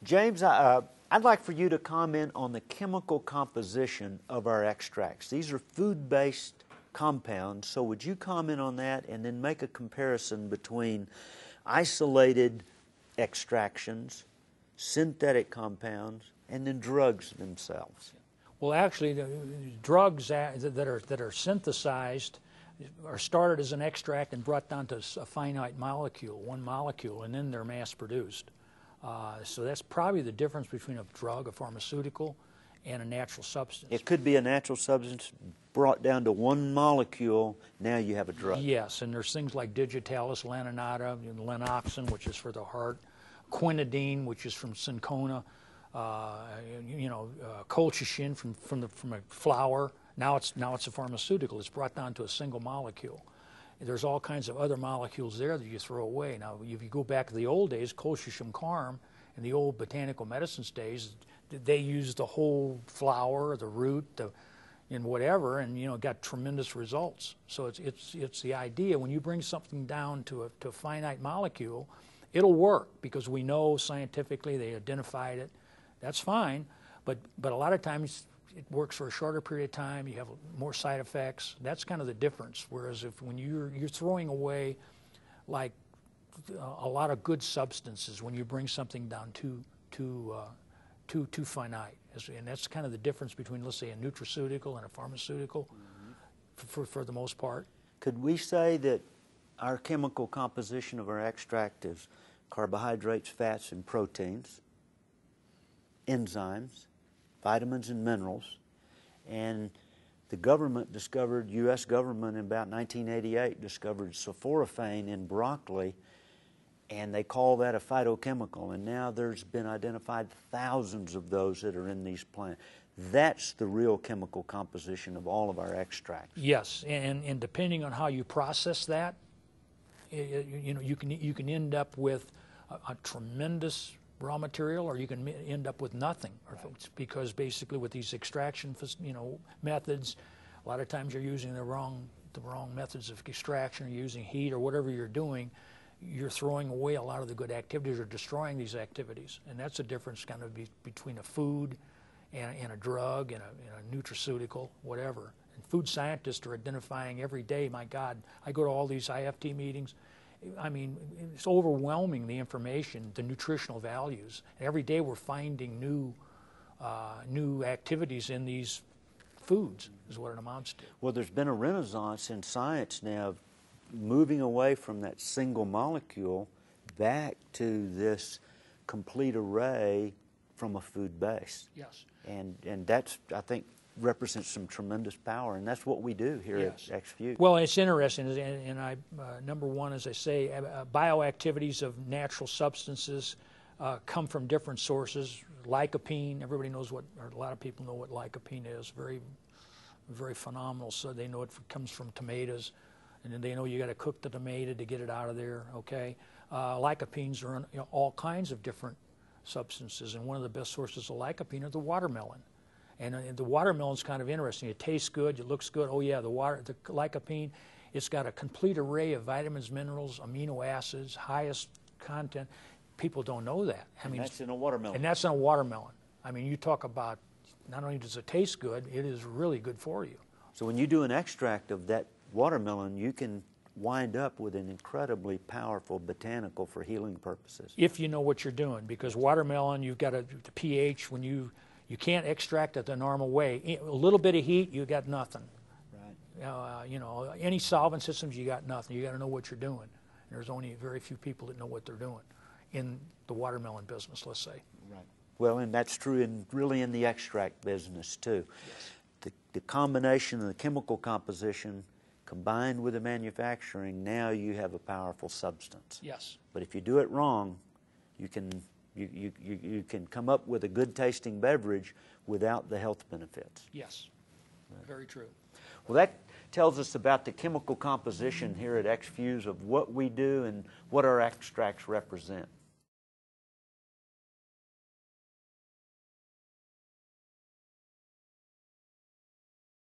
James, I'd like for you to comment on the chemical composition of our extracts. These are food-based compounds, so would you comment on that and then make a comparison between isolated extractions, synthetic compounds, and then drugs themselves? Well, actually, the drugs that are synthesized are started as an extract and brought down to a finite molecule, one molecule, and then they're mass-produced. So that's probably the difference between a drug, a pharmaceutical, and a natural substance. It could be a natural substance brought down to one molecule. Now you have a drug. Yes, and there's things like digitalis lanonata, lenoxin, which is for the heart, quinidine, which is from cinchona, colchicine from a flower. Now it's a pharmaceutical. It's brought down to a single molecule. There's all kinds of other molecules there that you throw away. Now, if you go back to the old days, colchicum carum, in the old botanical medicines days, they used the whole flower, the root, and whatever, and got tremendous results. So it's the idea when you bring something down to a finite molecule, it'll work because we know scientifically they identified it. That's fine, but a lot of times it works for a shorter period of time. You have more side effects. That's kind of the difference. Whereas when you're throwing away like a lot of good substances when you bring something down too finite, and that's kind of the difference between, let's say, a nutraceutical and a pharmaceutical, for the most part. Could we say that our chemical composition of our extract is carbohydrates, fats, and proteins, enzymes, vitamins and minerals, and the government discovered, U.S. government in about 1988 discovered sulforaphane in broccoli, and they call that a phytochemical, and now there's been identified thousands of those that are in these plants. That's the real chemical composition of all of our extracts. Yes, and depending on how you process that, you can end up with a tremendous raw material, or you can end up with nothing. Right. Because basically with these extraction methods, a lot of times you're using the wrong methods of extraction, or using heat or whatever you're doing. You're throwing away a lot of the good activities, or destroying these activities, and that's the difference kind of between a food and a drug and a nutraceutical, whatever. And food scientists are identifying every day. My God, I go to all these IFT meetings. I mean, it's overwhelming, the information, the nutritional values. Every day we're finding new activities in these foods, is what it amounts to. Well, there's been a renaissance in science now, moving away from that single molecule back to this complete array from a food base. Yes. And that's, I think, represents some tremendous power, and that's what we do here at XFusion. Well, it's interesting, and number one, as I say, bioactivities of natural substances come from different sources. Lycopene, everybody knows what, or a lot of people know what lycopene is. Very, very phenomenal. So they know it comes from tomatoes, and then they know you got to cook the tomato to get it out of there. Okay, lycopenes are in all kinds of different substances, and one of the best sources of lycopene are the watermelon. And the watermelon's kind of interesting. It tastes good. It looks good. Oh yeah, the lycopene. It's got a complete array of vitamins, minerals, amino acids, highest content. People don't know that. I mean, that's in a watermelon. And that's in a watermelon. I mean, you talk about not only does it taste good, it is really good for you. So when you do an extract of that watermelon, you can wind up with an incredibly powerful botanical for healing purposes. If you know what you're doing, because watermelon, you've got the pH when you can't extract it the normal way. A little bit of heat, you got nothing. Right. Any solvent systems, you got nothing. You got to know what you're doing. And there's only very few people that know what they're doing in the watermelon business, let's say. Right. Well, and that's true really in the extract business too. Yes. The combination of the chemical composition combined with the manufacturing, now you have a powerful substance. Yes. But if you do it wrong, you can come up with a good tasting beverage without the health benefits. Yes, very true. Well, that tells us about the chemical composition here at XFuse of what we do and what our extracts represent.